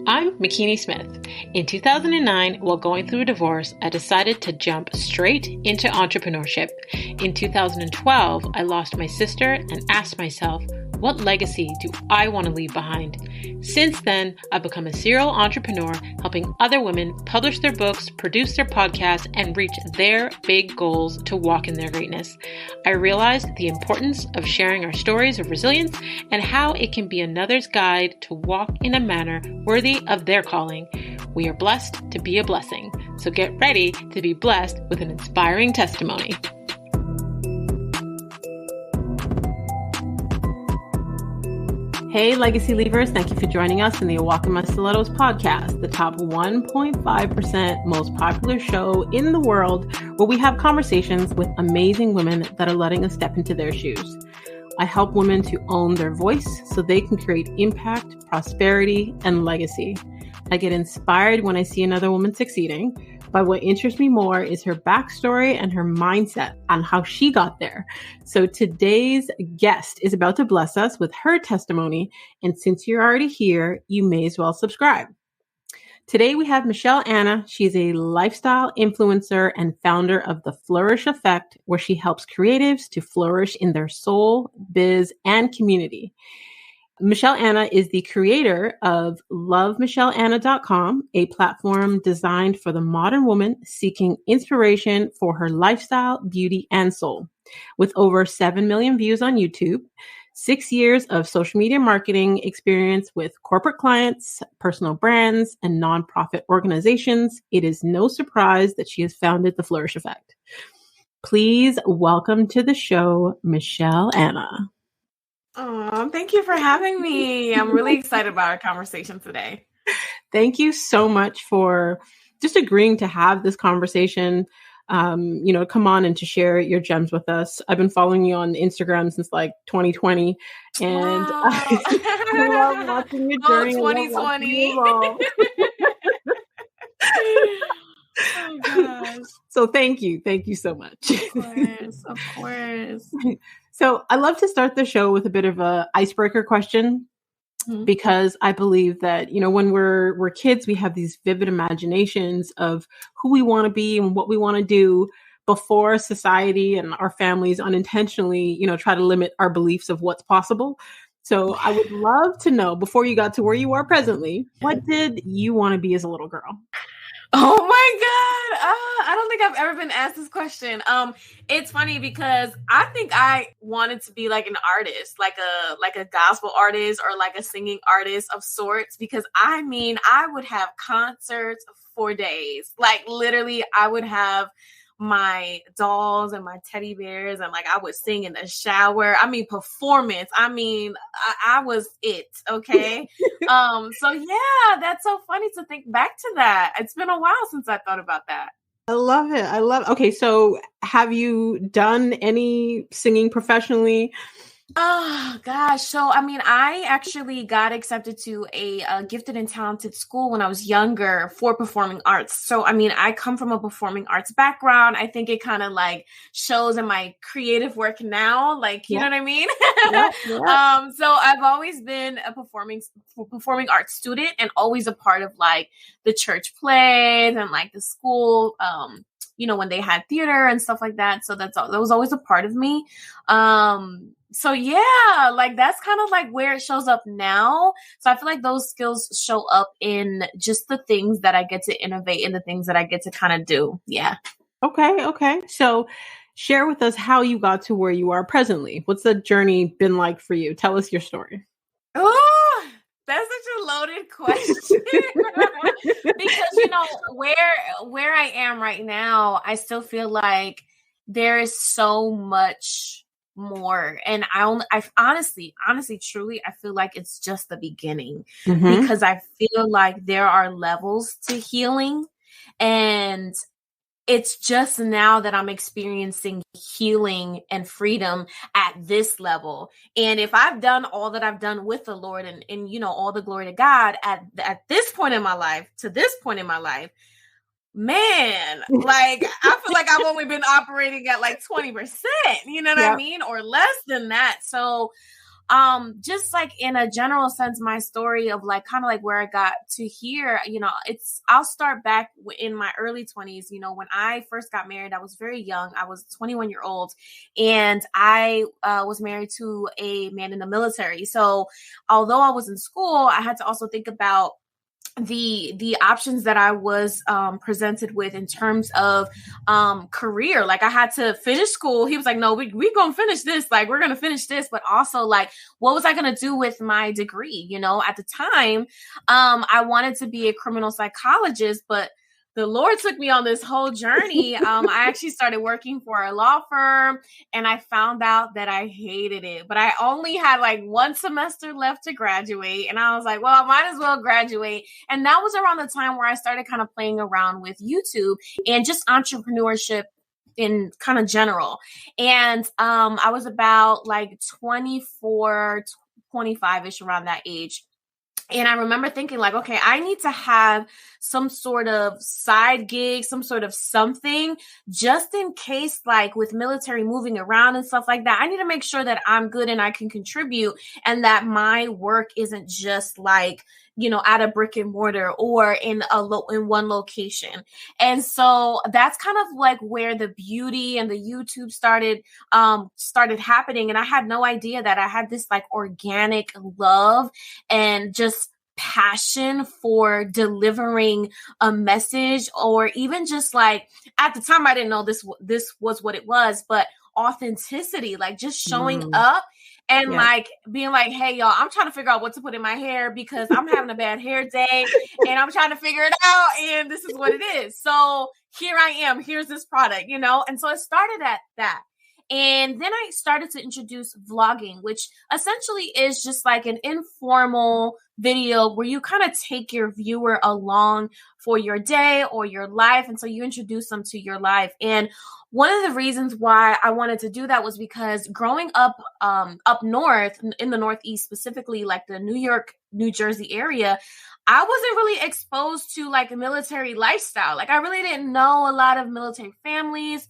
I'm McKinney Smith. In 2009, while going through a divorce, I decided to jump straight into entrepreneurship. In 2012, I lost my sister and asked myself, what legacy do I want to leave behind? Since then, I've become a serial entrepreneur, helping other women publish their books, produce their podcasts, and reach their big goals to walk in their greatness. I realized the importance of sharing our stories of resilience and how it can be another's guide to walk in a manner worthy of their calling. We are blessed to be a blessing, so get ready to be blessed with an inspiring testimony. Hey, Legacy Leavers, thank you for joining us in the Walk in My Stilettos podcast, the top 1.5% most popular show in the world where we have conversations with amazing women that are letting us step into their shoes. I help women to own their voice so they can create impact, prosperity, and legacy. I get inspired when I see another woman succeeding, but what interests me more is her backstory and her mindset on how she got there. So today's guest is about to bless us with her testimony, and since you're already here, you may as well subscribe. Today we have Michelle Anna. She's a lifestyle influencer and founder of the Flourish Effect, where she helps creatives to flourish in their soul, biz, and community. Michelle Anna is the creator of lovemichelleanna.com, a platform designed for the modern woman seeking inspiration for her lifestyle, beauty, and soul. With over 7 million views on YouTube, 6 years of social media marketing experience with corporate clients, personal brands, and nonprofit organizations, it is no surprise that she has founded the Flourish Effect. Please welcome to the show, Michelle Anna. Oh, thank you for having me. I'm really excited about our conversation today. Thank you so much for just agreeing to have this conversation, come on and to share your gems with us. I've been following you on Instagram since like 2020, and wow. I love watching your journey. 2020. Oh gosh. So thank you. Thank you so much. Of course. So I love to start the show with a bit of a icebreaker question, because I believe that, when we're kids, we have these vivid imaginations of who we want to be and what we want to do before society and our families unintentionally, try to limit our beliefs of what's possible. So I would love to know, before you got to where you are presently, what did you want to be as a little girl? Oh my God. I don't think I've ever been asked this question. It's funny because I think I wanted to be like an artist, like a gospel artist or like a singing artist of sorts, because I would have concerts for days. Like literally I would have my dolls and my teddy bears and like I would sing in the shower. Performance. I was it. Okay. So yeah, that's so funny to think back to that. It's been a while since I thought about that. I love it. Okay. So have you done any singing professionally? Oh gosh. So, I actually got accepted to a gifted and talented school when I was younger for performing arts. So, I come from a performing arts background. I think it kind of like shows in my creative work now, like, you know what I mean? Yeah. So I've always been a performing arts student and always a part of like the church plays and like the school, when they had theater and stuff like that. So that was always a part of me. So yeah, like that's kind of like where it shows up now. So I feel like those skills show up in just the things that I get to innovate and the things that I get to kind of do. Yeah. Okay. So share with us how you got to where you are presently. What's the journey been like for you? Tell us your story. Oh, that's such a loaded question. Because, where I am right now, I still feel like there is so much more. And I honestly, truly, I feel like it's just the beginning, because I feel like there are levels to healing, and it's just now that I'm experiencing healing and freedom at this level. And if I've done all that I've done with the Lord and all the glory to God at this point in my life, to this point in my life, man, like I feel like I've only been operating at like 20%, you know what I mean? Or less than that. So just like in a general sense, my story of like kind of like where I got to here, I'll start back in my early 20s. When I first got married, I was very young. I was 21 year old, and I was married to a man in the military. So although I was in school, I had to also think about the options that I was presented with in terms of career. Like I had to finish school. He was like, no, we gonna finish this. Like we're gonna finish this, but also like, what was I gonna do with my degree? At the time, I wanted to be a criminal psychologist, but the Lord took me on this whole journey. I actually started working for a law firm, and I found out that I hated it. But I only had like one semester left to graduate. And I was like, well, I might as well graduate. And that was around the time where I started kind of playing around with YouTube and just entrepreneurship in kind of general. And I was about like 24, 25-ish, around that age. And I remember thinking like, okay, I need to have some sort of side gig, some sort of something, just in case, like with military moving around and stuff like that. I need to make sure that I'm good and I can contribute, and that my work isn't just like, at a brick and mortar or in one location. And so that's kind of like where the beauty and the YouTube started happening. And I had no idea that I had this like organic love and just passion for delivering a message, or even just like, at the time I didn't know this was what it was, but authenticity, like just showing up and like being like, hey, y'all, I'm trying to figure out what to put in my hair because I'm having a bad hair day and I'm trying to figure it out. And this is what it is. So here I am. Here's this product, And so it started at that. And then I started to introduce vlogging, which essentially is just like an informal video where you kind of take your viewer along for your day or your life. And so you introduce them to your life. And one of the reasons why I wanted to do that was because growing up north, in the Northeast, specifically like the New York, New Jersey area, I wasn't really exposed to like a military lifestyle. Like I really didn't know a lot of military families.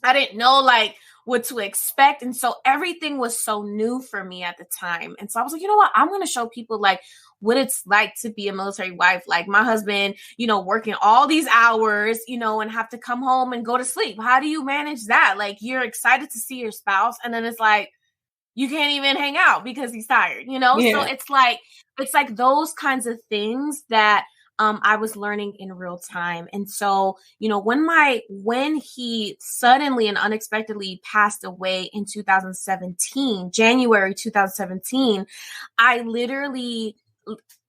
I didn't know like what to expect. And so everything was so new for me at the time. And so I was like, you know what? I'm going to show people like what it's like to be a military wife. Like my husband, working all these hours, and have to come home and go to sleep. How do you manage that? Like you're excited to see your spouse, and then it's like, you can't even hang out because he's tired, So it's like those kinds of things that I was learning in real time. And so, when he suddenly and unexpectedly passed away in 2017, January 2017, I literally,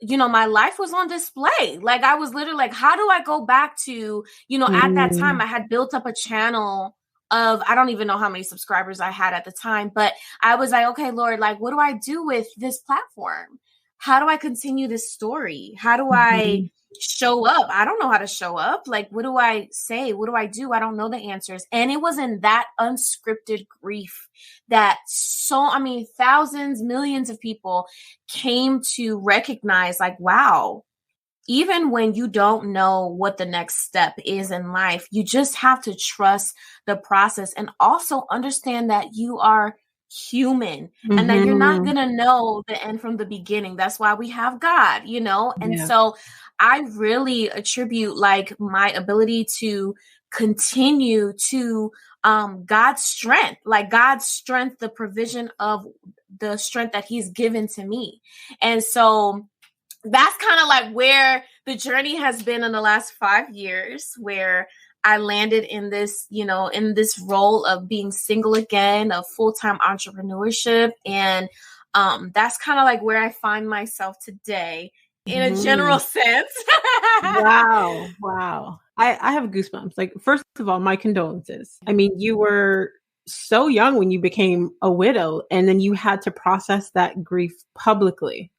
my life was on display. Like I was literally like, how do I go back to, at that time I had built up a channel of, I don't even know how many subscribers I had at the time, but I was like, okay, Lord, like, what do I do with this platform? How do I continue this story? How do I show up? I don't know how to show up. Like, what do I say? What do I do? I don't know the answers. And it was in that unscripted grief that thousands, millions of people came to recognize like, wow, even when you don't know what the next step is in life, you just have to trust the process and also understand that you are human and that you're not going to know the end from the beginning. That's why we have God, And so I really attribute like my ability to continue to God's strength, the provision of the strength that he's given to me. And so that's kind of like where the journey has been in the last 5 years, where I landed in this, in this role of being single again, of full-time entrepreneurship. And that's kind of like where I find myself today in a general sense. Wow. I have goosebumps. Like, first of all, my condolences. I mean, you were so young when you became a widow, and then you had to process that grief publicly.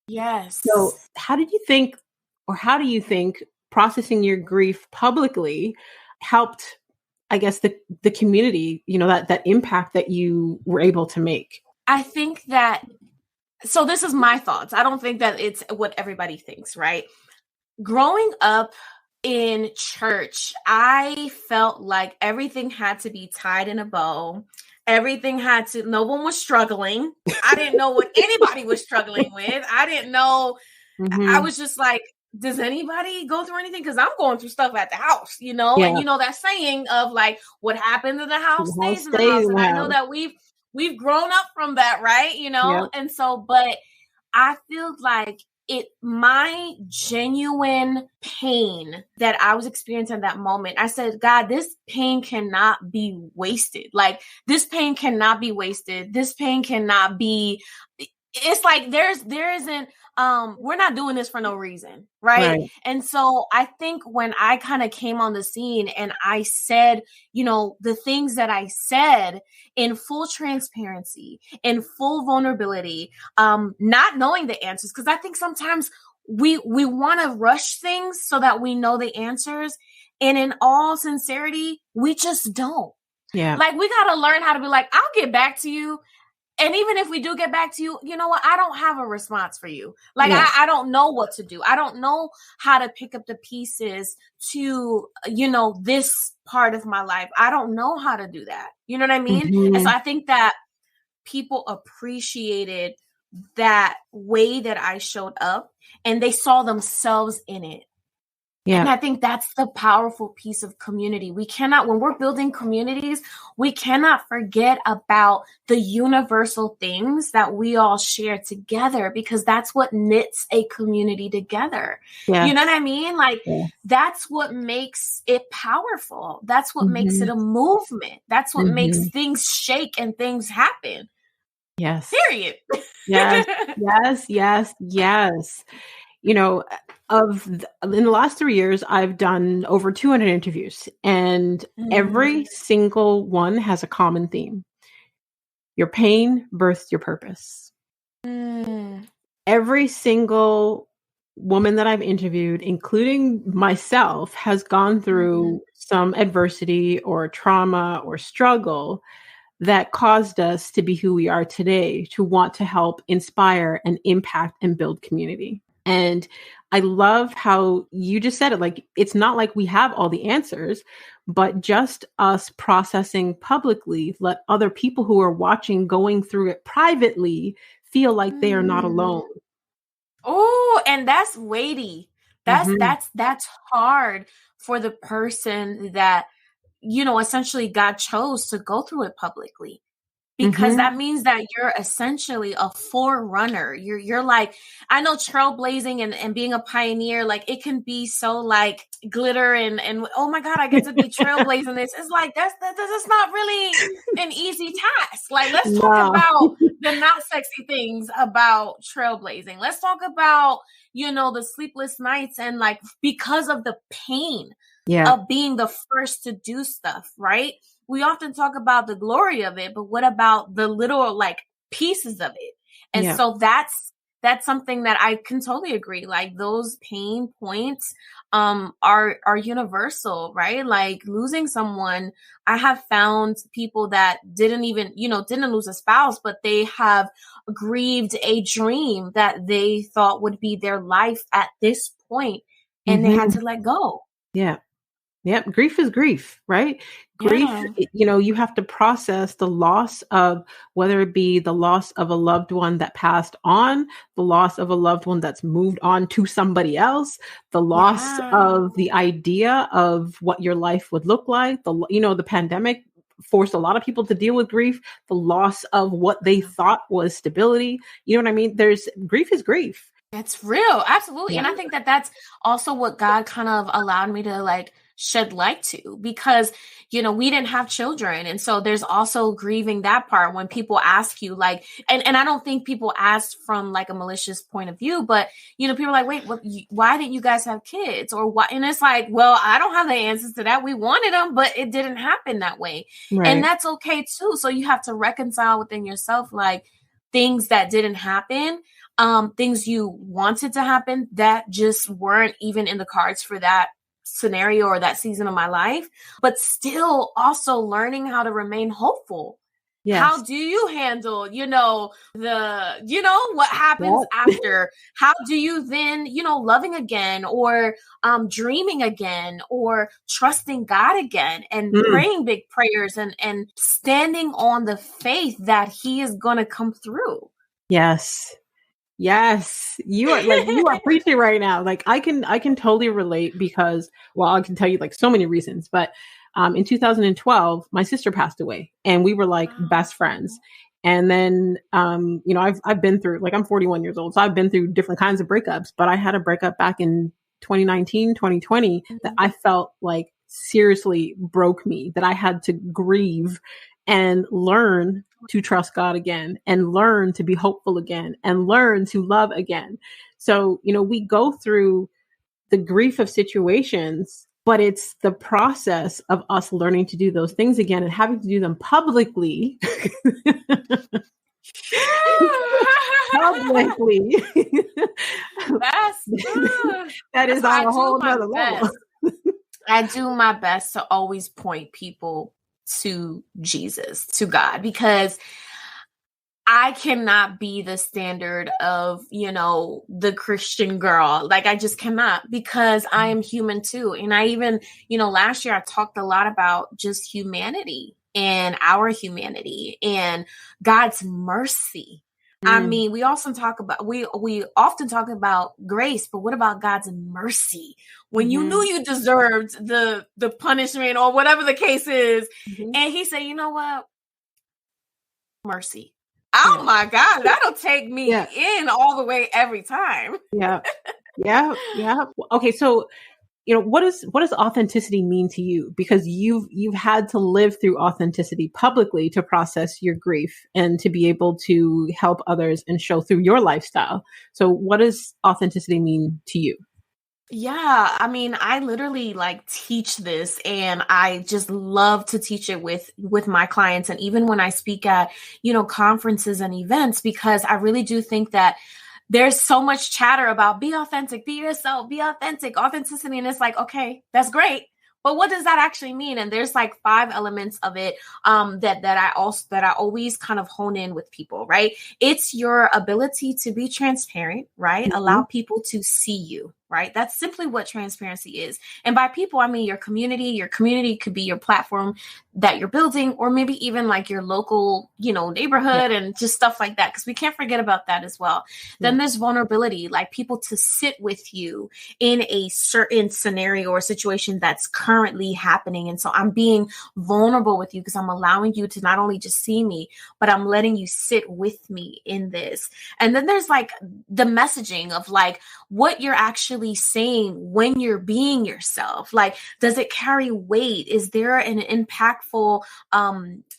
Yes. So how do you think processing your grief publicly helped, I guess, the community, that impact that you were able to make? I think that, so this is my thoughts. I don't think that it's what everybody thinks, right? Growing up in church, I felt like everything had to be tied in a bow. everything no one was struggling. I didn't know what anybody was struggling with. I didn't know. I was just like, does anybody go through anything? Because I'm going through stuff at the house, you know? Yeah. And you know that saying of like, what happens in the house stays in the house. And I know that we've grown up from that, right? You know? And so, but I feel like my genuine pain that I was experiencing in that moment, I said, God, this pain cannot be wasted. Like, this pain cannot be wasted. This pain cannot be, it's like there isn't, we're not doing this for no reason. Right. And so I think when I kind of came on the scene and I said, you know, the things that I said in full transparency, in full vulnerability, not knowing the answers, because I think sometimes we want to rush things so that we know the answers. And in all sincerity, we just don't. Yeah. Like, we got to learn how to be like, I'll get back to you. And even if we do get back to you, you know what? I don't have a response for you. Like, I don't know what to do. I don't know how to pick up the pieces to, you know, this part of my life. I don't know how to do that. You know what I mean? And so I think that people appreciated that way that I showed up and they saw themselves in it. Yeah. And I think that's the powerful piece of community. We cannot, when we're building communities, we cannot forget about the universal things that we all share together, because that's what knits a community together. Yeah. You know what I mean? Like, that's what makes it powerful. That's what makes it a movement. That's what makes things shake and things happen. Yes. Period. Yes. You know, in the last 3 years, I've done over 200 interviews, and every single one has a common theme. Your pain birthed your purpose. Every single woman that I've interviewed, including myself, has gone through some adversity or trauma or struggle that caused us to be who we are today, to want to help inspire and impact and build community. And I love how you just said it. Like, it's not like we have all the answers, but just us processing publicly, let other people who are watching going through it privately feel like they are not alone. Oh, and that's weighty. That's hard for the person that, you know, essentially God chose to go through it publicly. Because that means that you're essentially a forerunner. You're like, I know trailblazing and being a pioneer, like, it can be so like glitter and oh my God, I get to be trailblazing this. It's like, that's not really an easy task. Like, let's talk about the not sexy things about trailblazing. Let's talk about, you know, the sleepless nights and like, because of the pain of being the first to do stuff, right? We often talk about the glory of it, but what about the little like pieces of it? And so that's something that I can totally agree. Like, those pain points are universal, right? Like, losing someone, I have found people that didn't lose a spouse, but they have grieved a dream that they thought would be their life at this point, and they had to let go. Yeah. Yep. Grief is grief, right? Grief, you know, you have to process the loss of, whether it be the loss of a loved one that passed on, the loss of a loved one that's moved on to somebody else, the loss of the idea of what your life would look like. The pandemic forced a lot of people to deal with grief, the loss of what they thought was stability. You know what I mean? Grief is grief. It's real. Absolutely. Yeah. And I think that that's also what God kind of allowed me to like shed light to, because, you know, we didn't have children. And so there's also grieving that part when people ask you like, and I don't think people ask from like a malicious point of view, but, you know, people are like, wait, why didn't you guys have kids? Or why? And it's like, well, I don't have the answers to that. We wanted them, but it didn't happen that way. Right. And that's okay too. So you have to reconcile within yourself, like, things that didn't happen, things you wanted to happen that just weren't even in the cards for that scenario or that season of my life, but still also learning how to remain hopeful. How Yes. do you handle, what happens Yep. after? How do you then, loving again, or dreaming again, or trusting God again, and Mm. praying big prayers, and standing on the faith that he is going to come through? Yes. Yes. You are preaching right now. Like I can totally relate because, well, I can tell you like so many reasons, but in 2012, my sister passed away and we were like best friends. And then, I've been through, like, I'm 41 years old. So I've been through different kinds of breakups, but I had a breakup back in 2019, 2020 that I felt like seriously broke me, that I had to grieve and learn to trust God again and learn to be hopeful again and learn to love again. So, we go through the grief of situations, but it's the process of us learning to do those things again and having to do them publicly. Publicly. That's That is on a whole nother level. I do my best to always point people to Jesus, to God, because I cannot be the standard of, the Christian girl. Like, I just cannot, because I am human too. And I even, last year I talked a lot about just humanity and our humanity and God's mercy. I mean, we often talk about grace, but what about God's mercy? When you knew you deserved the punishment or whatever the case is, and he said, you know what? Mercy. Oh my God, that'll take me in all the way every time. Yeah. Okay, so what does authenticity mean to you? Because you've had to live through authenticity publicly to process your grief and to be able to help others and show through your lifestyle. So what does authenticity mean to you? Yeah, I mean, I literally teach this, and I just love to teach it with my clients, and even when I speak at, conferences and events, because I really do think that there's so much chatter about be authentic, be yourself, be authentic, authenticity, and it's like, okay, that's great. But what does that actually mean? And there's 5 elements of it that I always kind of hone in with people, right? It's your ability to be transparent, right? Allow people to see you, right? That's simply what transparency is. And by people, I mean your community. Your community could be your platform that you're building, or maybe even your local, neighborhood and just stuff like that. Because we can't forget about that as well. Then there's vulnerability, people to sit with you in a certain scenario or situation that's currently happening. And so I'm being vulnerable with you because I'm allowing you to not only just see me, but I'm letting you sit with me in this. And then there's the messaging of what you're actually saying when you're being yourself. Does it carry weight? Is there an impactful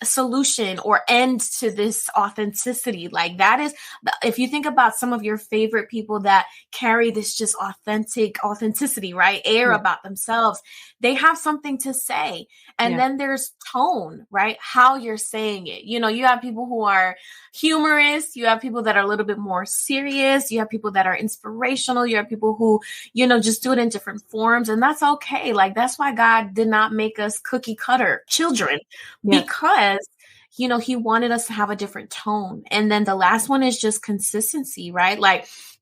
solution or end to this authenticity? That is, if you think about some of your favorite people that carry this just authenticity, right? Air about themselves, they have something to say. And then there's tone, right? How you're saying it. You have people who are humorous. You have people that are a little bit more serious. You have people that are inspirational. You have people who, just do it in different forms. And that's okay. That's why God did not make us cookie cutter children, because he wanted us to have a different tone. And then the last one is just consistency, right?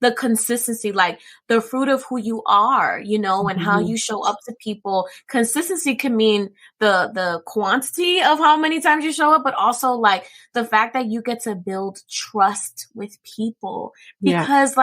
The consistency, the fruit of who you are, and how you show up to people. Consistency can mean the quantity of how many times you show up, but also the fact that you get to build trust with people. Because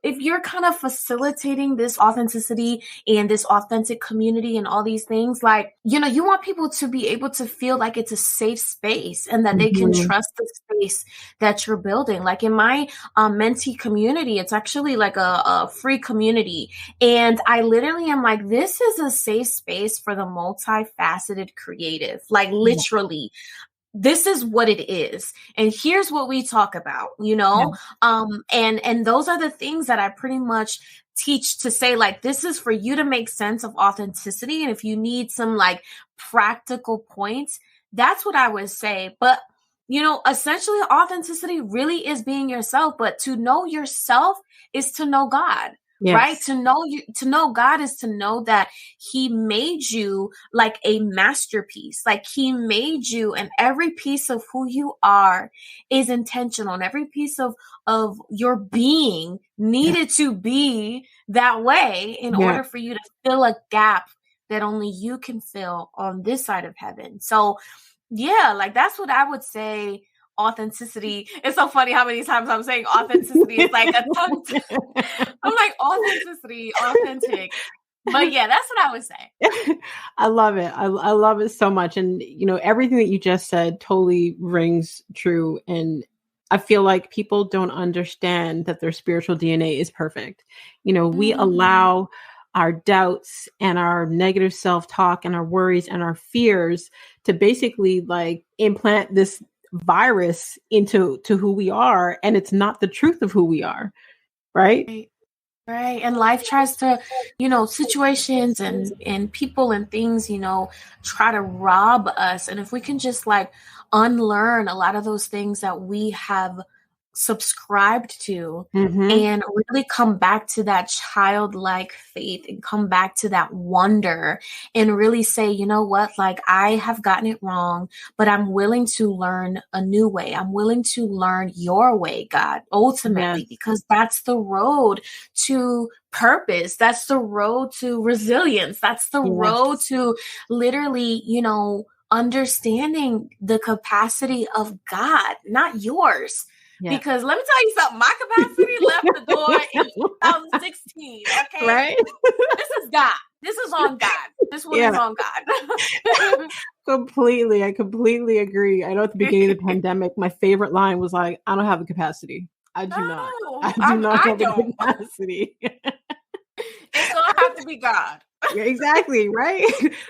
if you're kind of facilitating this authenticity and this authentic community and all these things, you want people to be able to feel like it's a safe space and that they can trust the space that you're building. In my mentee community, it's actually a free community. And I literally am this is a safe space for the multifaceted creative, literally. This is what it is. And here's what we talk about, and those are the things that I pretty much teach to say, this is for you to make sense of authenticity. And if you need some practical points, that's what I would say. But, essentially authenticity really is being yourself, but to know yourself is to know God. right? Yes. To know God is to know that he made you like a masterpiece. Like he made you, and every piece of who you are is intentional. And every piece of your being needed to be that way in order for you to fill a gap that only you can fill on this side of heaven. So yeah, like that's what I would say. Authenticity. It's so funny how many times I'm saying authenticity. It's like a tongue. I'm like authenticity, authentic. But yeah, that's what I would say. I love it. I love it so much. And, everything that you just said totally rings true. And I feel like people don't understand that their spiritual DNA is perfect. We allow our doubts and our negative self-talk and our worries and our fears to basically like implant this virus into who we are. And it's not the truth of who we are. Right. Right. And life tries to, situations and people and things, try to rob us. And if we can just like unlearn a lot of those things that we have subscribed to and really come back to that childlike faith and come back to that wonder and really say, you know what, like I have gotten it wrong, but I'm willing to learn a new way. I'm willing to learn your way, God, ultimately, because that's the road to purpose. That's the road to resilience. That's the road to literally, understanding the capacity of God, not yours. Yeah. Because let me tell you something, my capacity left the door in 2016. Okay. Right. This is God. This is on God. This one is on God. Completely. I completely agree. I know at the beginning of the pandemic, my favorite line was like, I don't have the capacity. I do not. I do not have the capacity. It's going to have to be God. Exactly. Right.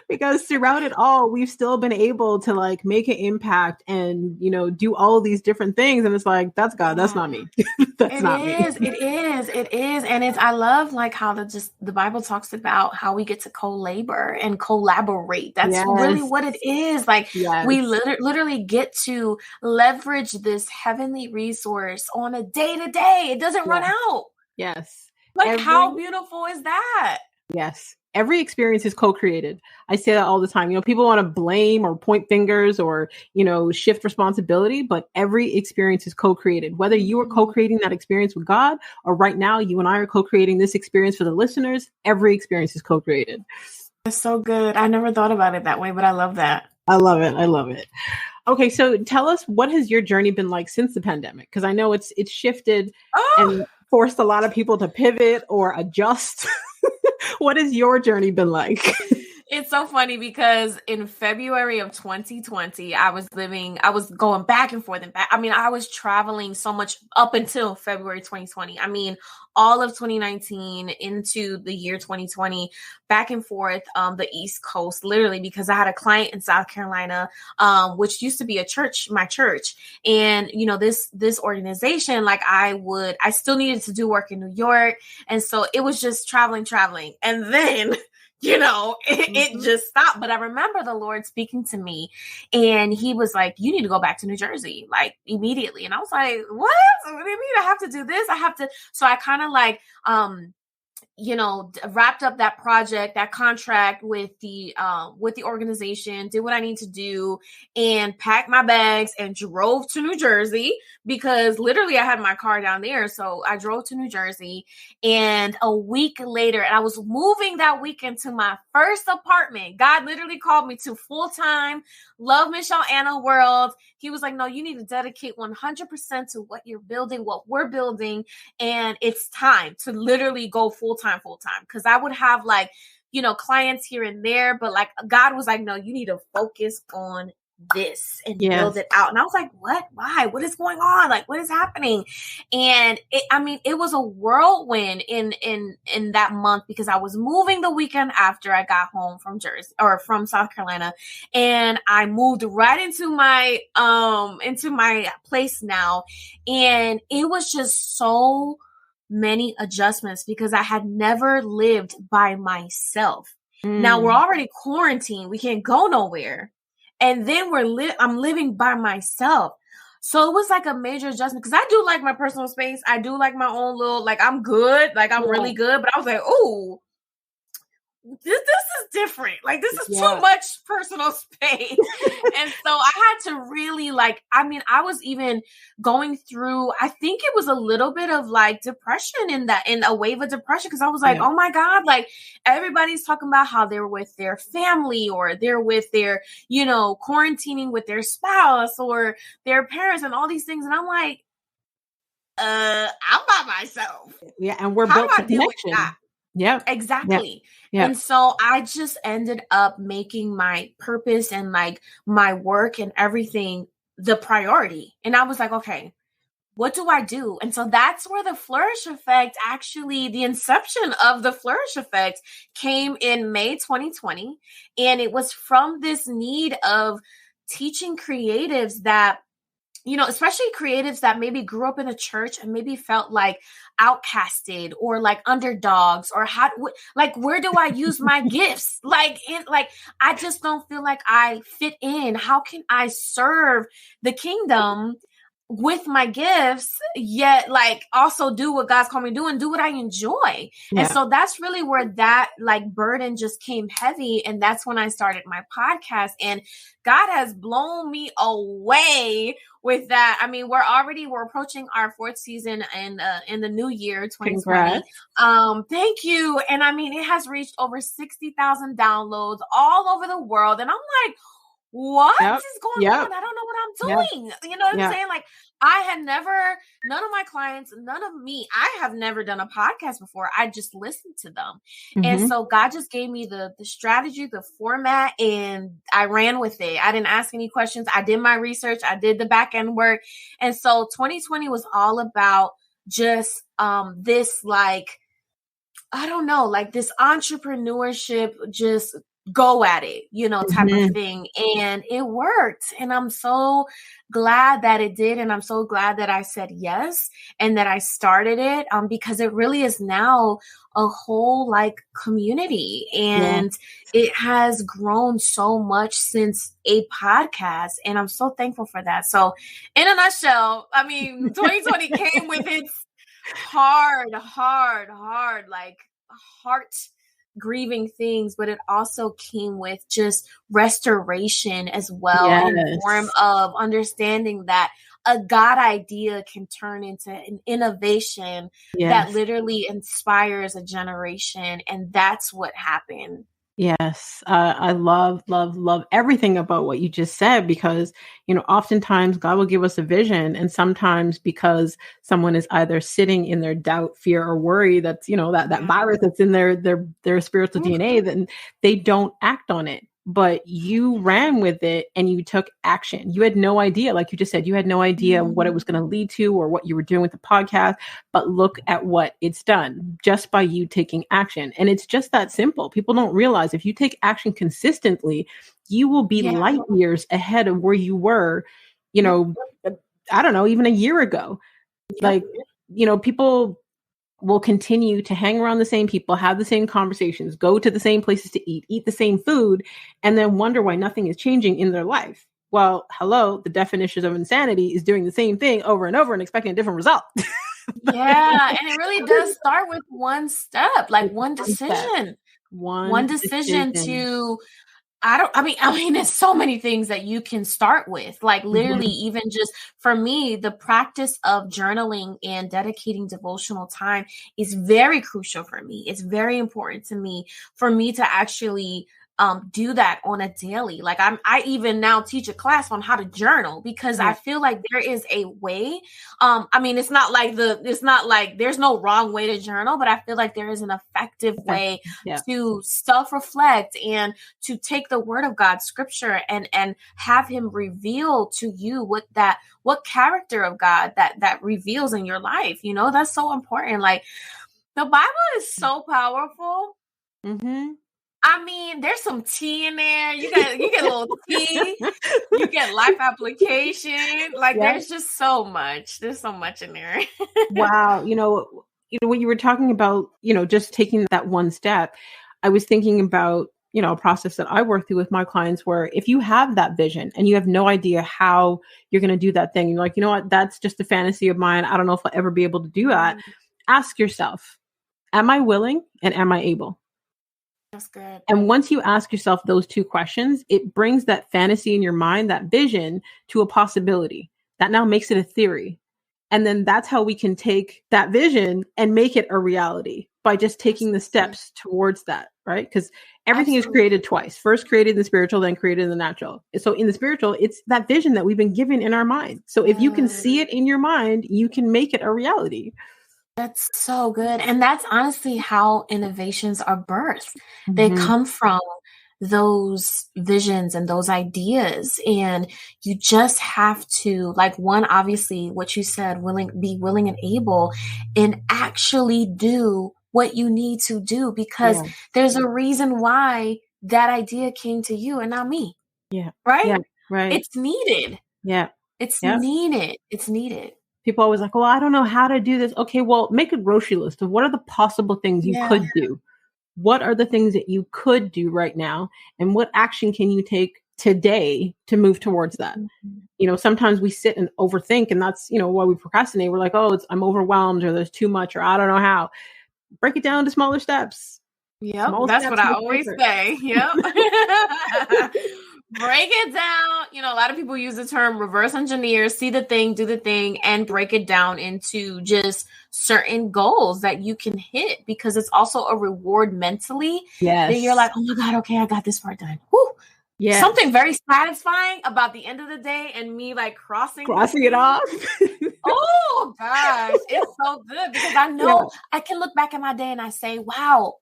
Because throughout it all, we've still been able to like make an impact and, do all of these different things. And it's like, that's God. That's not me. That's not me. It is. And I love like how the Bible talks about how we get to co-labor and collaborate. That's really what it is. Like we literally get to leverage this heavenly resource on a day to day. It doesn't run out. Yes. Like how beautiful is that? Yes. Every experience is co-created. I say that all the time. People want to blame or point fingers or, shift responsibility, but every experience is co-created. Whether you are co-creating that experience with God or right now you and I are co-creating this experience for the listeners, every experience is co-created. That's so good. I never thought about it that way, but I love that. I love it. I love it. Okay. So tell us, what has your journey been like since the pandemic? Because I know it's shifted and forced a lot of people to pivot or adjust. What has your journey been like? It's so funny because in February of 2020, I was going back and forth and back. I mean, I was traveling so much up until February 2020. I mean, all of 2019 into the year 2020, back and forth the East Coast, literally, because I had a client in South Carolina, which used to be my church. And, this organization, like I still needed to do work in New York. And so it was just traveling. And then it just stopped. But I remember the Lord speaking to me and he was like, you need to go back to New Jersey, like immediately. And I was like, what? What do you mean I have to do this? So I kind of like, wrapped up that project, that contract with the organization, did what I need to do and packed my bags and drove to New Jersey because literally I had my car down there. So I drove to New Jersey and a week later, and I was moving that weekend to my first apartment. God literally called me to full-time Love Michelle Anna world. He was like, no, you need to dedicate 100% to what you're building, what we're building. And it's time to literally go full-time. Cause I would have like, clients here and there, but like God was like, no, you need to focus on this and build it out. And I was like, what? Why? What is going on? Like, what is happening? And it was a whirlwind in that month because I was moving the weekend after I got home from from South Carolina. And I moved right into my place now. And it was just so many adjustments because I had never lived by myself. Now we're already quarantined. We can't go nowhere. And then I'm living by myself. So it was like a major adjustment because I do like my personal space. I do like my own little, like I'm good, like I'm really good. But I was like, oh, this is different. Like this is too much personal space. And so I had to really I was even going through, I think it was a little bit of like depression in a wave of depression. Cause I was like, oh my God, like everybody's talking about how they're with their family or they're with their, quarantining with their spouse or their parents and all these things. And I'm like, I'm by myself. Yeah. And we're built for connection. Yeah, exactly. Yeah. And so I just ended up making my purpose and like my work and everything the priority. And I was like, okay, what do I do? And so that's where the Flourish effect, actually, the inception of the Flourish effect came in May 2020. And it was from this need of teaching creatives that, especially creatives that maybe grew up in a church and maybe felt like outcasted or like underdogs or where do I use my gifts? I just don't feel like I fit in. How can I serve the kingdom with my gifts, yet like also do what God's called me to do and do what I enjoy? And so that's really where that like burden just came heavy. And that's when I started my podcast, and God has blown me away with that. I mean, we're approaching our 4th season in the new year, 2020. Congrats. Thank you. And I mean, it has reached over 60,000 downloads all over the world. And I'm like, what is going on? I don't know what I'm doing. You know what I'm saying? Like none of my clients, none of me, I have never done a podcast before. I just listened to them. Mm-hmm. And so God just gave me the strategy, the format, and I ran with it. I didn't ask any questions. I did my research. I did the back end work. And so 2020 was all about just this like, I don't know, like this entrepreneurship, just go at it, type of thing. And it worked. And I'm so glad that it did. And I'm so glad that I said yes and that I started it because it really is now a whole like community, and it has grown so much since a podcast. And I'm so thankful for that. So in a nutshell, I mean, 2020 came with its hard, like heart grieving things, but it also came with just restoration as well, in the form of understanding that a God idea can turn into an innovation that literally inspires a generation. And that's what happened. Yes. I love everything about what you just said, because, oftentimes God will give us a vision, and sometimes because someone is either sitting in their doubt, fear, or worry, that's, that virus that's in their spiritual DNA, then they don't act on it. But you ran with it and you took action. You had no idea, like you just said, you had no idea what it was going to lead to or what you were doing with the podcast, but look at what it's done just by you taking action. And it's just that simple. People don't realize if you take action consistently, you will be light years ahead of where you were, I don't know, even a year ago. Like, people will continue to hang around the same people, have the same conversations, go to the same places to eat the same food, and then wonder why nothing is changing in their life. Well, hello, the definition of insanity is doing the same thing over and over and expecting a different result. And it really does start with one step, like one decision. One decision to I mean, there's so many things that you can start with, like literally even just for me, the practice of journaling and dedicating devotional time is very crucial for me. It's very important to me for me to actually do that on a daily. Like I even now teach a class on how to journal, because I feel like there is a way. I mean, it's not like there's no wrong way to journal, but I feel like there is an effective way to self-reflect and to take the word of God, scripture, and have him reveal to you what character of God that reveals in your life. That's so important. Like the Bible is so powerful. Mm-hmm. I mean, there's some tea in there. You get a little tea. You get life application. Like there's just so much. There's so much in there. Wow. When you were talking about, just taking that one step, I was thinking about, a process that I work through with my clients where if you have that vision and you have no idea how you're going to do that thing, you're like, you know what, that's just a fantasy of mine. I don't know if I'll ever be able to do that. Ask yourself, am I willing and am I able? That's good. And once you ask yourself those two questions, it brings that fantasy in your mind, that vision, to a possibility. That now makes it a theory. And then that's how we can take that vision and make it a reality by just taking the steps towards that, right? Because everything is created twice. First created in the spiritual, then created in the natural. So in the spiritual, it's that vision that we've been given in our mind. So if you can see it in your mind, you can make it a reality. That's so good. And that's honestly how innovations are birthed. They come from those visions and those ideas. And you just have to, like, one, obviously what you said, be willing and able, and actually do what you need to do, because there's a reason why that idea came to you and not me. Yeah. Right? Yeah. Right. It's needed. Yeah. It's needed. It's needed. People always like, well, I don't know how to do this. Okay, well, make a grocery list of what are the possible things you could do. What are the things that you could do right now? And what action can you take today to move towards that? Sometimes we sit and overthink, and that's, why we procrastinate. We're like, oh, I'm overwhelmed, or there's too much, or I don't know how. Break it down to smaller steps. Yep. That's what I always say. Yep. Break it down. A lot of people use the term reverse engineer, see the thing, do the thing, and break it down into just certain goals that you can hit, because it's also a reward mentally. Yes. That you're like, oh my God, okay, I got this part done. Woo. Yeah. Something very satisfying about the end of the day and me like crossing it off. Oh gosh, it's so good, because I know I can look back at my day and I say, wow,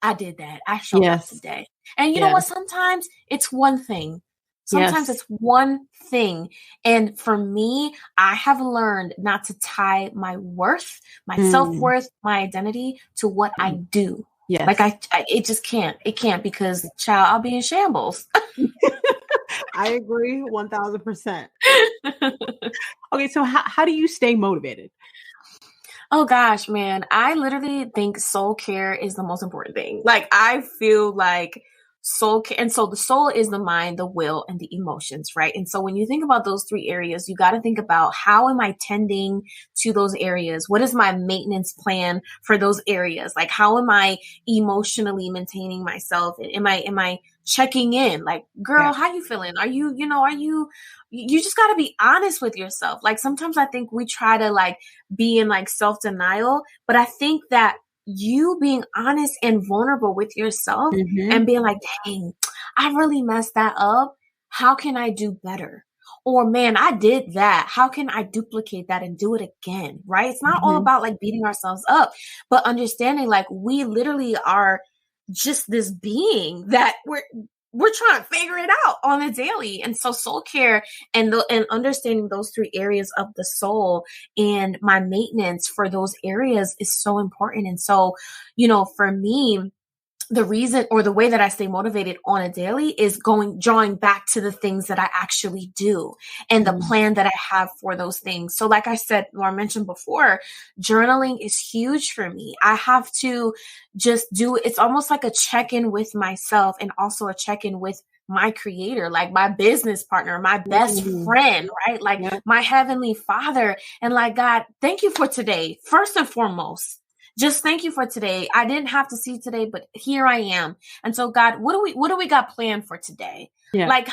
I did that. I showed up today. And you know what? Sometimes it's one thing. Sometimes it's one thing. And for me, I have learned not to tie my worth, my self-worth, my identity to what I do. Yes. Like it just can't. It can't, because, child, I'll be in shambles. I agree 1000%. Okay, so how do you stay motivated? Oh gosh, man. I literally think soul care is the most important thing. Like, I feel like soul care. And so the soul is the mind, the will, and the emotions, right? And so when you think about those three areas, you got to think about, how am I tending to those areas? What is my maintenance plan for those areas? Like, how am I emotionally maintaining myself? Am I checking in? Like, girl, how you feeling? Are you just got to be honest with yourself. Like, sometimes I think we try to like be in like self-denial, but I think that you being honest and vulnerable with yourself and being like, dang, I really messed that up. How can I do better? Or, man, I did that. How can I duplicate that and do it again? Right? It's not all about like beating ourselves up, but understanding like we literally are just this being that we're trying to figure it out on a daily. And so soul care and understanding those three areas of the soul and my maintenance for those areas is so important. And so, for me, the reason or the way that I stay motivated on a daily is drawing back to the things that I actually do and the plan that I have for those things. So like I said, or I mentioned before, journaling is huge for me. I have to just it's almost like a check-in with myself and also a check-in with my creator, like my business partner, my best friend, right? Like my heavenly Father. And like, God, thank you for today. First and foremost, just thank you for today. I didn't have to see today, but here I am. And so, God, what do we got planned for today? Yeah. Like,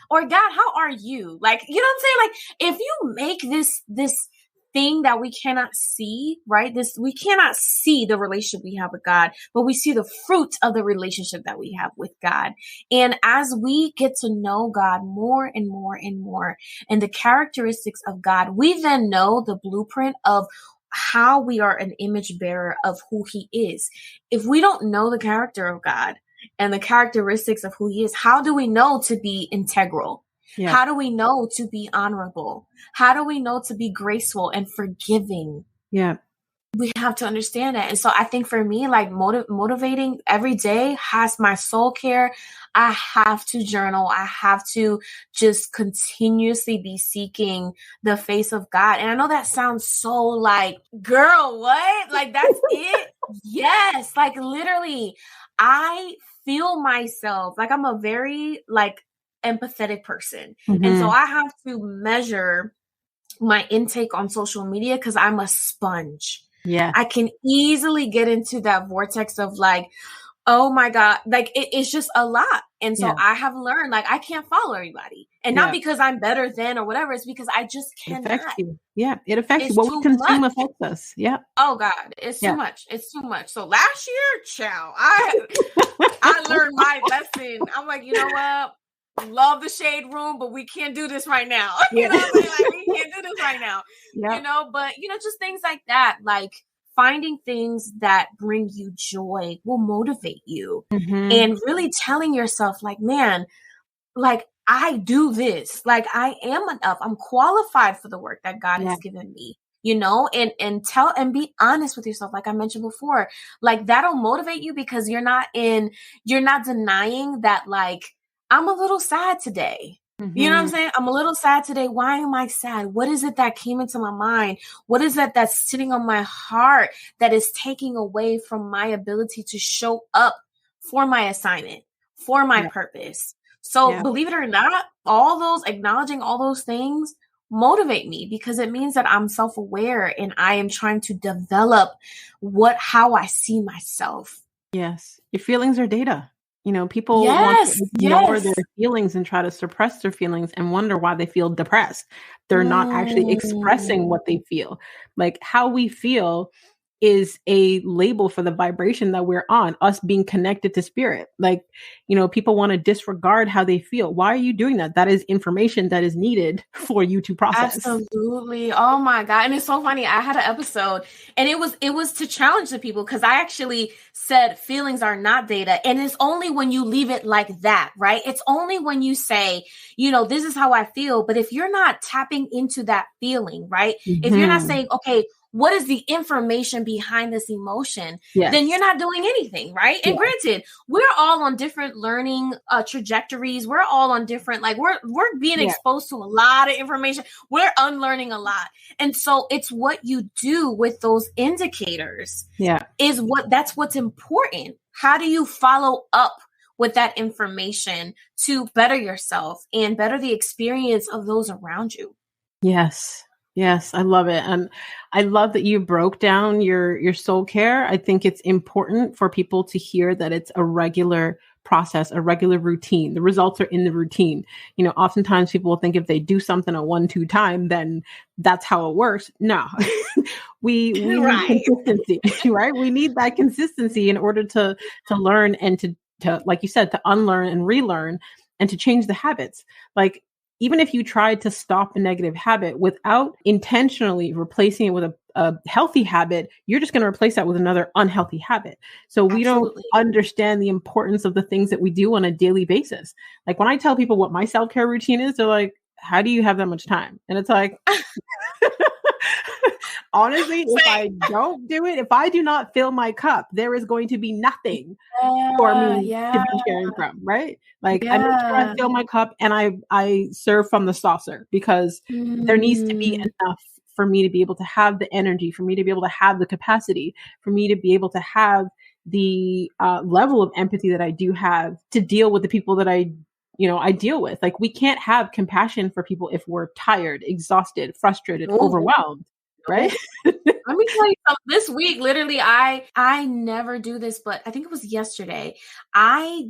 or God, how are you? Like, you know what I'm saying? Like, if you make this thing that we cannot see, right? We cannot see the relationship we have with God, but we see the fruit of the relationship that we have with God. And as we get to know God more and more and more, and the characteristics of God, we then know the blueprint of how we are an image bearer of who he is. If we don't know the character of God and the characteristics of who he is, how do we know to be integral? Yeah. How do we know to be honorable? How do we know to be graceful and forgiving? Yeah. We have to understand that. And so I think for me, like motivating every day has my soul care. I have to journal. I have to just continuously be seeking the face of God. And I know that sounds so like, girl, what? Like, that's it? Yes. Like, literally, I feel myself, like I'm a very like empathetic person. And so I have to measure my intake on social media because I'm a sponge. Yeah. I can easily get into that vortex of like, oh my God, like it's just a lot. And so I have learned like I can't follow everybody. And not because I'm better than or whatever, it's because I just cannot. It affects you. Yeah, it affects It's you. What we consume much. affects us. Yeah. Oh God, it's too much. It's too much. So last year, child, I learned my lesson. I'm like, you know what? Love the shade room, but we can't do this right now. You know what I'm saying? Like, we can't do this right now. You know, but you know, just things like that, like finding things that bring you joy will motivate you. And really telling yourself, like, man, like I do this, like I am enough. I'm qualified for the work that God has given me. You know, and tell and be honest with yourself. Like I mentioned before, like that'll motivate you because you're not denying that, like, I'm a little sad today. You know what I'm saying? I'm a little sad today. Why am I sad? What is it that came into my mind? What is that that's sitting on my heart that is taking away from my ability to show up for my assignment, for my purpose? So believe it or not, acknowledging all those things motivate me because it means that I'm self-aware and I am trying to develop how I see myself. Yes. Your feelings are data. You know, people want to ignore their feelings and try to suppress their feelings and wonder why they feel depressed. They're not actually expressing what they feel. Like how we feel is a label for the vibration that we're on, us being connected to spirit. Like, you know, people want to disregard how they feel. Why are you doing that? That is information that is needed for you to process. Absolutely. Oh my God. And it's so funny. I had an episode and it was to challenge the people because I actually said feelings are not data. And it's only when you leave it like that, right? It's only when you say, you know, this is how I feel. But if you're not tapping into that feeling, right? If you're not saying, okay, what is the information behind this emotion? Then you're not doing anything, right? And granted, we're all on different learning trajectories. We're all on different, like we're being exposed to a lot of information. We're unlearning a lot. And so it's what you do with those indicators that's what's important. How do you follow up with that information to better yourself and better the experience of those around you? Yes. Yes, I love it. And I love that you broke down your soul care. I think it's important for people to hear that it's a regular process, a regular routine. The results are in the routine. You know, oftentimes people will think if they do something a 1-2 time, then that's how it works. No, we need consistency, right? We need that consistency in order to learn and to, like you said, to unlearn and relearn and to change the habits. Like, even if you tried to stop a negative habit without intentionally replacing it with a healthy habit, you're just going to replace that with another unhealthy habit. So we don't understand the importance of the things that we do on a daily basis. Like when I tell people what my self-care routine is, they're like, how do you have that much time? And it's like, honestly, if I don't do it, if I do not fill my cup, there is going to be nothing for me to be sharing from, right? Like I make sure I fill my cup and I serve from the saucer because there needs to be enough for me to be able to have the energy, for me to be able to have the capacity, for me to be able to have the level of empathy that I do have to deal with the people that I deal with. Like we can't have compassion for people if we're tired, exhausted, frustrated, overwhelmed. Right? Let me tell you something. This week, literally, I never do this, but I think it was yesterday. I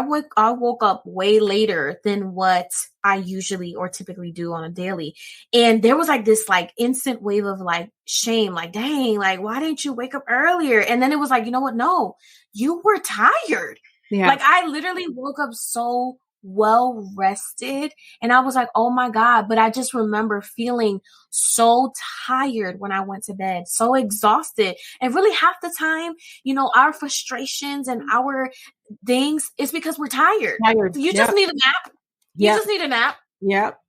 woke up way later than what I usually or typically do on a daily. And there was like this like instant wave of like shame, like, dang, like, why didn't you wake up earlier? And then it was like, you know what? No, you were tired. Yeah. Like I literally woke up so well rested and I was like, oh my God. But I just remember feeling so tired when I went to bed, so exhausted. And really half the time, you know, our frustrations and our things is because we're tired. You just need a nap. You just need a nap.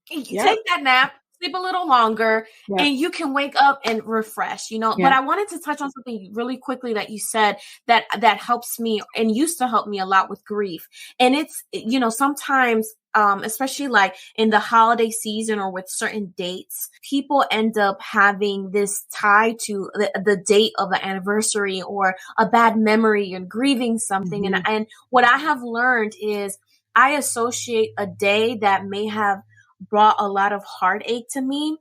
Take that nap, sleep a little longer, and you can wake up and refresh, you know. But I wanted to touch on something really quickly that you said that helps me and used to help me a lot with grief. And it's, you know, sometimes especially like in the holiday season or with certain dates, people end up having this tie to the date of the anniversary or a bad memory and grieving something. Mm-hmm. And what I have learned is I associate a day that may have brought a lot of heartache to me.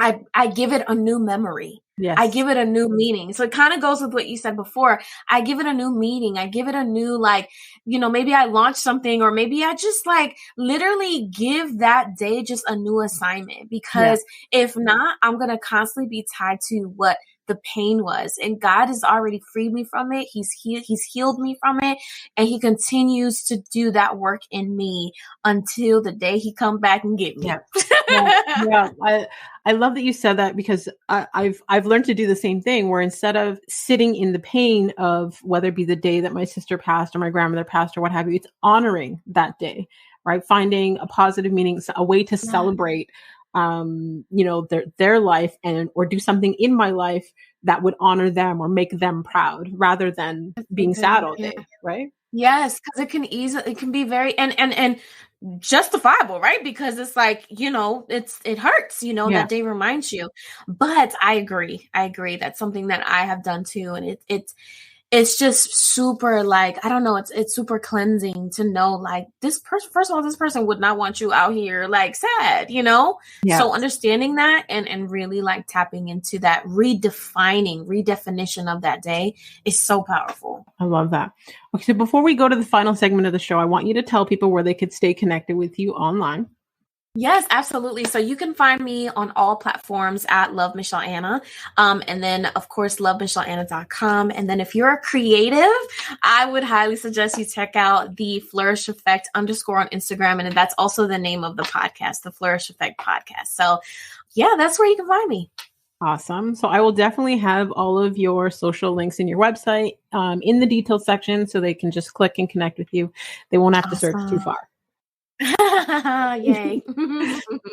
I give it a new memory. Yes. I give it a new meaning. So it kind of goes with what you said before. I give it a new meaning. I give it a new, like, maybe I launch something, or maybe I just like literally give that day just a new assignment, because if not, I'm going to constantly be tied to what the pain was. And God has already freed me from it. He's healed me from it. And he continues to do that work in me until the day he come back and get me. Yeah. I love that you said that, because I've learned to do the same thing, where instead of sitting in the pain of whether it be the day that my sister passed or my grandmother passed or what have you, it's honoring that day, right? Finding a positive meaning, a way to celebrate, their life, or do something in my life that would honor them or make them proud, rather than being sad all day, right? Yes, because it can be very and justifiable, right? Because it's like, it hurts, that day reminds you. But I agree. That's something that I have done too. And it's just super, like, I don't know, it's super cleansing to know, like, this person, first of all, this person would not want you out here like sad, So understanding that and really like tapping into that redefinition of that day is so powerful. I love that. Okay, so before we go to the final segment of the show, I want you to tell people where they could stay connected with you online. Yes, absolutely. So you can find me on all platforms at Love Michelle Anna. And then, of course, lovemichelleanna.com. And then if you're a creative, I would highly suggest you check out the Flourish Effect _ on Instagram. And that's also the name of the podcast, the Flourish Effect podcast. So yeah, that's where you can find me. Awesome. So I will definitely have all of your social links in your website in the details section, so they can just click and connect with you. They won't have to search too far. Yay.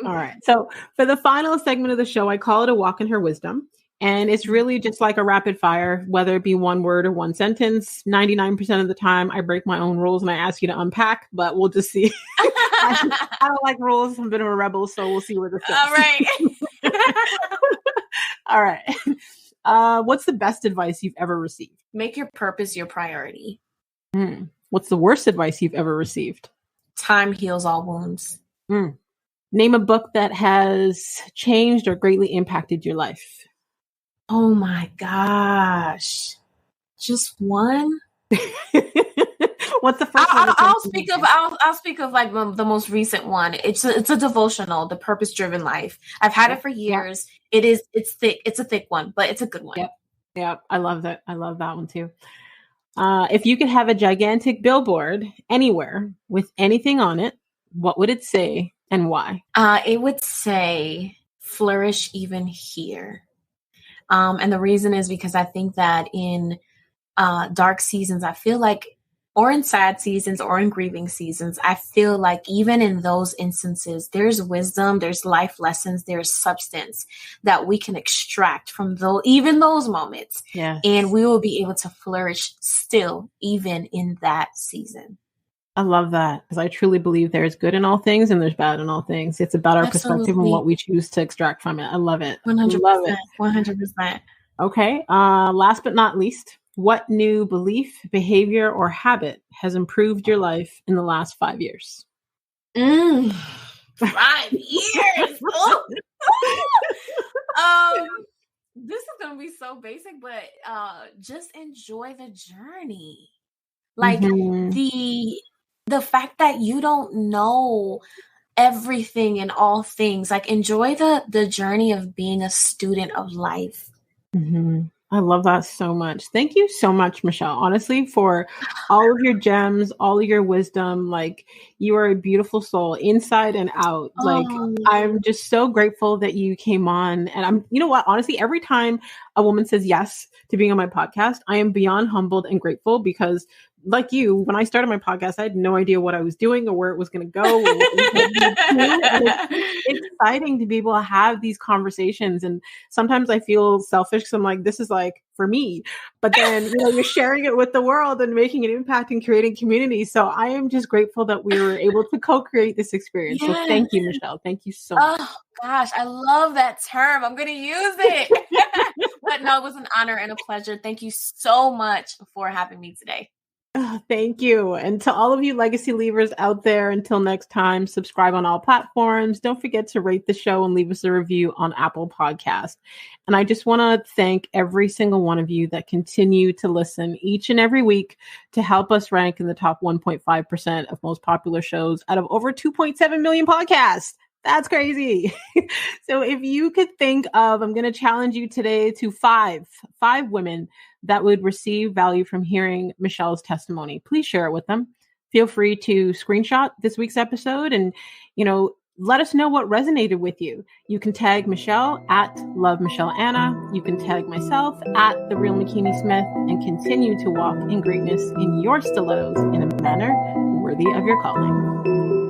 All right. So for the final segment of the show, I call it a walk in her wisdom. And it's really just like a rapid fire, whether it be one word or one sentence. 99% of the time, I break my own rules and I ask you to unpack, but we'll just see. I don't like rules. I'm a bit of a rebel, so we'll see where this goes. All right. All right. What's the best advice you've ever received? Make your purpose your priority. What's the worst advice you've ever received? Time heals all wounds. Name a book that has changed or greatly impacted your life. Oh my gosh. Just one? What's the first one? I'll speak of like the most recent one. It's a devotional, The Purpose Driven Life. I've had it for years. It's thick. It's a thick one, but it's a good one. Yep. I love that. I love that one too. If you could have a gigantic billboard anywhere with anything on it, what would it say and why? It would say, "Flourish even here." And the reason is because I think that in dark seasons, I feel like, or in sad seasons or in grieving seasons, I feel like even in those instances, there's wisdom, there's life lessons, there's substance that we can extract from even those moments. Yeah. And we will be able to flourish still, even in that season. I love that, because I truly believe there's good in all things and there's bad in all things. It's about our perspective and what we choose to extract from it. I love it. 100%. Love it. 100%. Okay. Last but not least, what new belief, behavior, or habit has improved your life in the last 5 years? 5 years. This is going to be so basic, but just enjoy the journey. Like the fact that you don't know everything and all things, like enjoy the journey of being a student of life. I love that so much. Thank you so much, Michelle, honestly, for all of your gems, all of your wisdom. Like, you are a beautiful soul inside and out. Like, I'm just so grateful that you came on. And you know what, honestly, every time a woman says yes to being on my podcast, I am beyond humbled and grateful, because like you, when I started my podcast, I had no idea what I was doing or where it was going to go. Or what was gonna be doing. And it's exciting to be able to have these conversations. And sometimes I feel selfish because I'm like, this is like for me. But then, you're sharing it with the world and making an impact and creating community. So I am just grateful that we were able to co-create this experience. Yes. So thank you, Michelle. Thank you so much. Oh gosh, I love that term. I'm going to use it. But no, it was an honor and a pleasure. Thank you so much for having me today. Oh, thank you. And to all of you legacy leavers out there, until next time, subscribe on all platforms. Don't forget to rate the show and leave us a review on Apple Podcast. And I just want to thank every single one of you that continue to listen each and every week to help us rank in the top 1.5% of most popular shows out of over 2.7 million podcasts. That's crazy. So if you could think of, I'm going to challenge you today to five women that would receive value from hearing Michelle's testimony. Please share it with them. Feel free to screenshot this week's episode and, let us know what resonated with you. You can tag Michelle at Love Michelle Anna. You can tag myself at The Real McKinney Smith and continue to walk in greatness in your stilettos in a manner worthy of your calling.